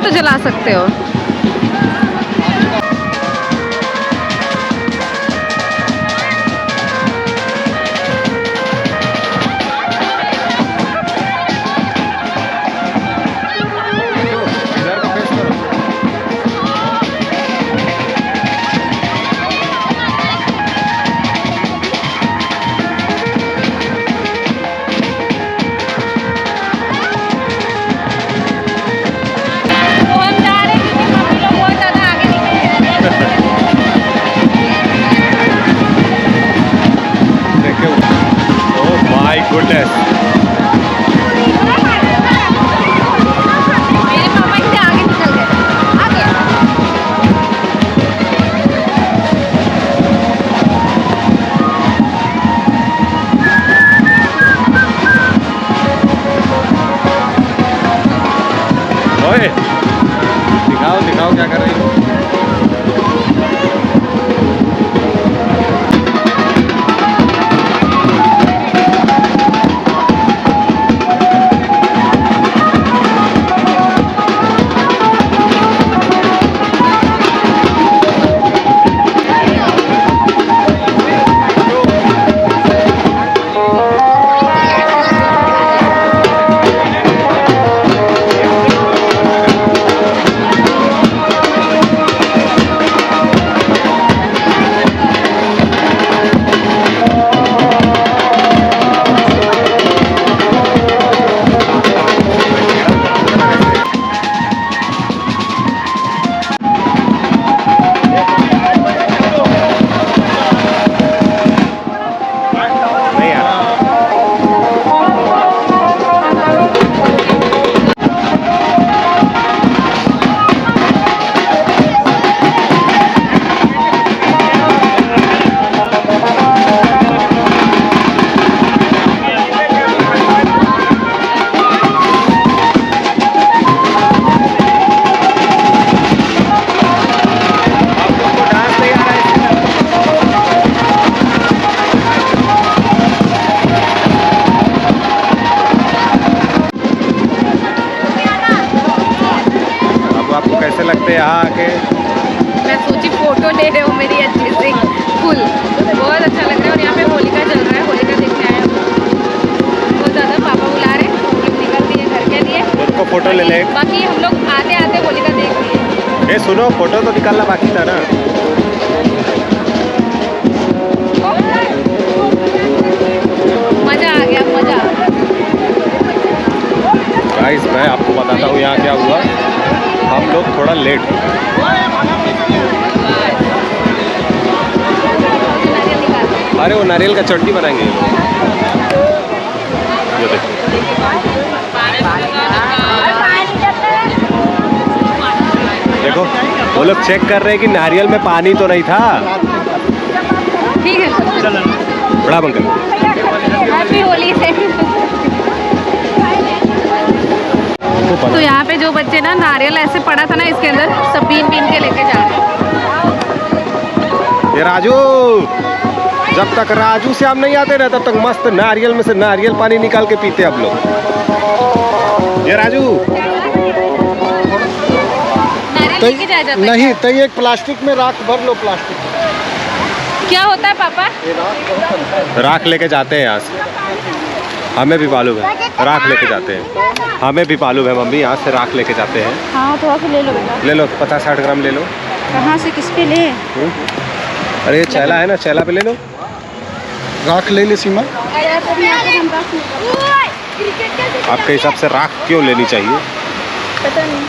तो जला सकते हो। गुडनेस मेरे पापा इससे आगे निकल गए। आगे ओए दिखाओ दिखाओ क्या कर रही हो। कैसे लगते हैं यहाँ आके? मैं सोची फोटो ले रहे हो मेरी अच्छे से फुल, बहुत अच्छा लग रहा है। और यहाँ पे होलिका चल रहा है, होलिका देखने आए हम बहुत ज़्यादा। पापा बुला रहे, हम लोग निकल दिए घर के लिए। उनको फोटो ले ले। बाकी हम लोग आते आते होलिका देख लिए। ए सुनो, फोटो तो निकालना बाकी था ना। मज़ा आ गया, मज़ा। गाइस मैं आपको बताता हूँ यहाँ क्या हुआ। हम लोग थोड़ा लेट हो गए। अरे वो नारियल का चटनी बनाएंगे ये देखो। देखो वो लोग चेक कर रहे हैं कि नारियल में पानी तो नहीं था। ठीक है, बड़ा अंकल हैप्पी होली से। तो यहाँ पे जो बच्चे ना नारियल ऐसे पड़ा था ना इसके अंदर, सब बीन बीन के लेके जा रहे हैं। ये राजू, जब तक राजू से हम नहीं आते ना तब तक मस्त नारियल में से नारियल पानी निकाल के पीते आप लोग। ये राजू नारियल लेके जाया जाता है नहीं तो एक प्लास्टिक में राख भर लो। प्लास्टिक क्या होता है पापा? राख लेके जाते हैं यहाँ से। हमें भी मालूम है, राख लेके जाते हैं। हमें भी मालूम है मम्मी, यहाँ से राख लेके जाते हैं। हाँ थोड़ा सा ले लो बेटा। ले लो 50-60 ग्राम ले लो। कहाँ से, किस पे ले? अरे ये चैला है ना, चैला पे ले लो। राख ले ले सीमा। आपके हिसाब से राख क्यों लेनी चाहिए? पता नहीं।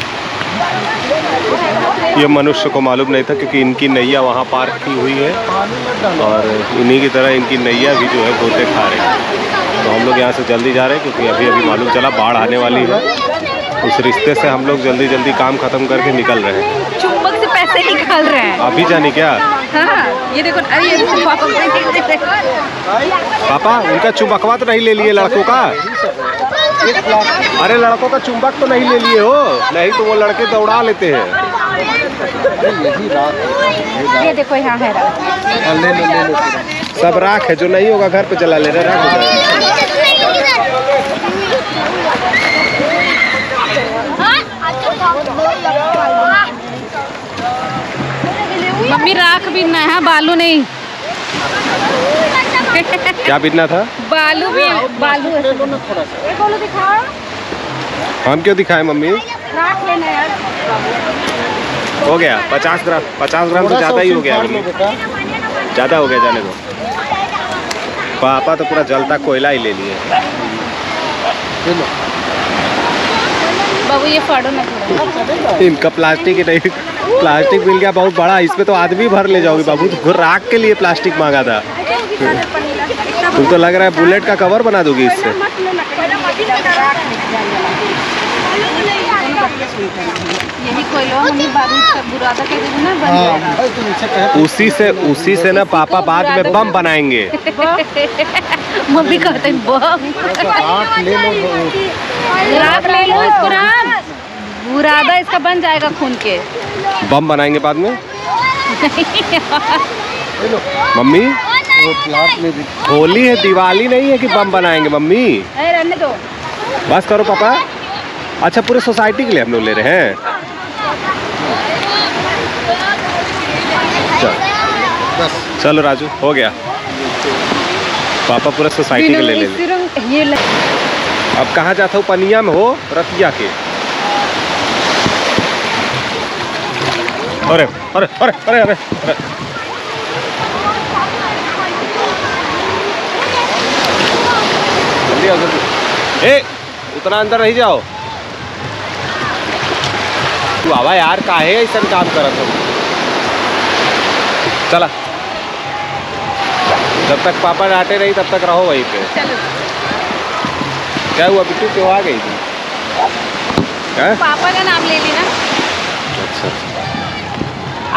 ये मनुष्य को मालूम नहीं था क्योंकि इनकी नैया वहाँ पार्क की हुई है और इन्हीं की तरह इनकी नैया भी जो है गोते खा रही है। तो हम लोग यहाँ से जल्दी जा रहे हैं क्योंकि अभी अभी मालूम चला बाढ़ आने वाली है। उस रिश्ते से हम लोग जल्दी जल्दी काम खत्म करके निकल रहे हैं। चुंबक से पैसे निकाल रहे हैं। अभी जाने क्या? हाँ ये देखो, अरे ये देखो पापा उनका चुंबकवा तो नहीं ले लिए लड़कों का? अरे लड़कों का चुंबक तो नहीं ले लिए हो? नहीं तो वो लड़के दौड़ा लेते हैं। ये देखो यहाँ है राख। ले लो ले लो। सब राख है, जो नहीं होगा घर पे जला ले रहे। राख हो जाएगा। मम्मी राख बिनना है, बालू नहीं। क्या बिनना था? बालू भी, बालू ले लो ना थोड़ा सा। एक बालू दिखाओ। हम क्यों दिखाएं मम्मी? राख लेना यार। हो गया 50 ग्राम, 50 ग्राम तो थोड़ा सा ज़्यादा ही हो उसे गया फाड़ लो मम्मी। बेटा। ज़्यादा हो गया, जाने दो। पापा तो पूरा जलता कोयला ही ले लिए। ले लो। बाबू ये फाड़ो ना थोड़ा। इनका प्लास्टिक ही नहीं, प्लास्टिक मिल गया बहुत बड़ा, इसमें तो आदमी भर ले जाओगे बाबू। तो राख के लिए प्लास्टिक मांगा था। तुम तो लग रहा है बुलेट का कवर बना दोगी इससे। यही कोयला मम्मी बारूद बुरादा कह देगी ना, बन हाँ जाएगा। भाई तुम इसे कहते उसी से ना पापा बाद में बम बनाएंगे। मम्मी कहते हैं बम। राख ले लो। राख ले लो इसको, राख बुरादा इसका बन जाएगा खून के। बम बनाएंगे बाद में। ले लो। मम्मी वो प्लाट में भी होली है, दिवाली नहीं है कि बम बनाएंगे मम्मी। रहने दो। बस करो पापा। अच्छा पूरे सोसाइटी के लिए हम लोग ले रहे हैं। बस चलो राजू, हो गया। पापा पूरा सोसाइटी के ले ले। ये अब कहाँ जाता हूँ? पनिया में हो, रतिया के। अरे अरे अरे अरे अरे, अरे। जल्दी आओ जल्दी। ए उतना अंदर रह जाओ। तू आवा यार, काहे ऐसा काम करत हो? चला, जब तक पापा डांटे नहीं तब तक रहो वहीं पे। चलो। क्या हुआ बिट्टू, क्यों आ गई थी? पापा का नाम ले ली ना। अच्छा,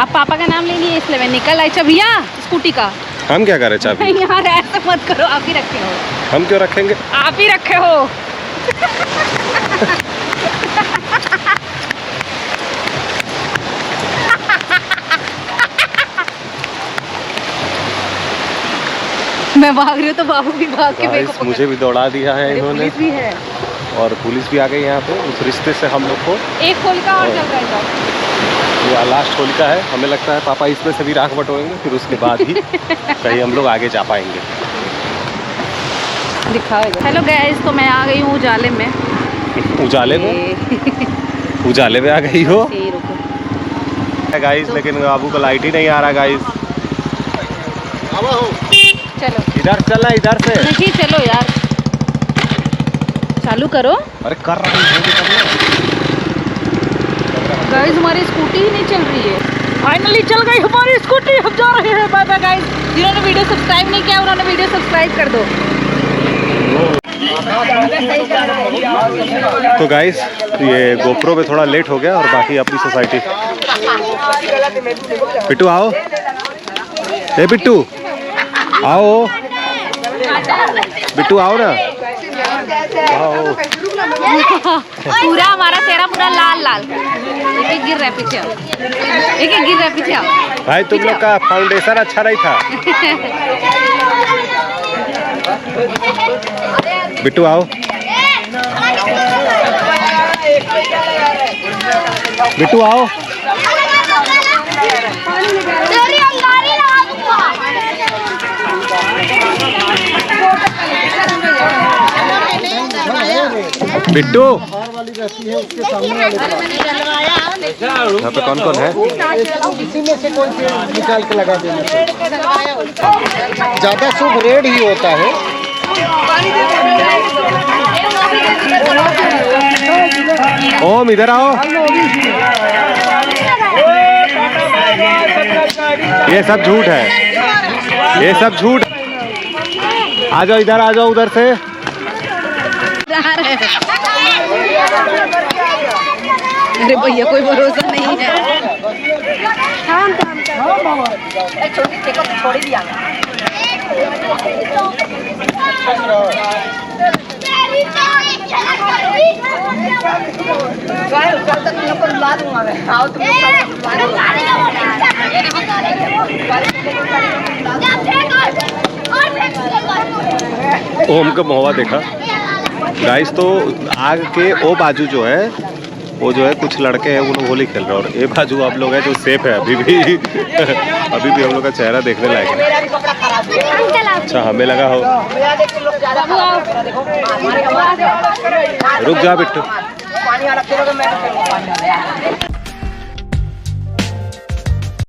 आप पापा का नाम ले लिए इसलिए मैं निकल आई। भैया स्कूटी का हम क्या करें चाबी? यार ऐसे मत करो, आप ही रखे हो। हम क्यों रखेंगे? आप ही रखे हो। मैं भाग रही हूँ तो बाबू भी भाग के मेरे को गाइस, मुझे भी दौड़ा दिया है अरे, इन्होंने। पुलिस भी है। और पुलिस भी आ गई यहाँ पे उस रिश्ते से हम लोग को। एक होलिका और चल रहा है। ये लास्ट होलिका है। हमें लगता है पापा इसमें से भी राख बटोएंगे, फिर उसके बाद ही कहीं हम लोग आगे जा पाएंगे। दिखाएगा। हेलो गाइस, तो मैं आ गई हूँ उजाले में। उजाले में? उजाले में आ गई हो गाइस, लेकिन बाबू का लाइट ही नहीं आ रहा गाइस। चलो इधर चलना, इधर से नहीं, चलो यार चालू करो। अरे कर रही है गाइस हमारी स्कूटी ही नहीं चल रही है। फाइनली चल गई हमारी स्कूटी, हम जा रहे हैं। Bye bye guys. जिन्होंने वीडियो सब्सक्राइब नहीं किया उन्होंने वीडियो सब्सक्राइब कर दो। तो गाइस ये गोप्रो पे थोड़ा लेट हो गया और बाकी अपनी सोसाइटी। बिट्टू आओ, ए बिट्टू आओ, बिट्टू आओ ना, आओ। पूरा हमारा चेहरा पूरा लाल लाल। एक एक गिर रहा है पीछे, एक एक गिर रहा है पीछे। भाई तुम लोग का फाउंडेशन अच्छा नहीं था। बिट्टू आओ, बिट्टू आओ। बिट्टू बाहर वाली रहती है उसके सामने वाले यहाँ पे कौन कौन है? इसी में से कोई पेड़ निकाल के लगा देना चाहिए। ज़्यादा शुभ रेड ही होता है। ओम इधर आओ। ये सब झूठ है, ये सब झूठ। आ जाओ इधर, आ जाओ उधर से। अरे भैया कोई भरोसा नहीं है। ओम का महुआ देखा गाइस। तो आग के ओ बाजू जो है वो जो है कुछ लड़के हैं वो लोग होली खेल रहे हैं, और ये बाजू आप लोग हैं जो सेफ है अभी भी अभी भी हम लोग का चेहरा देखने लायक है। अच्छा हमें लगा हो, रुक जा बिट्टू।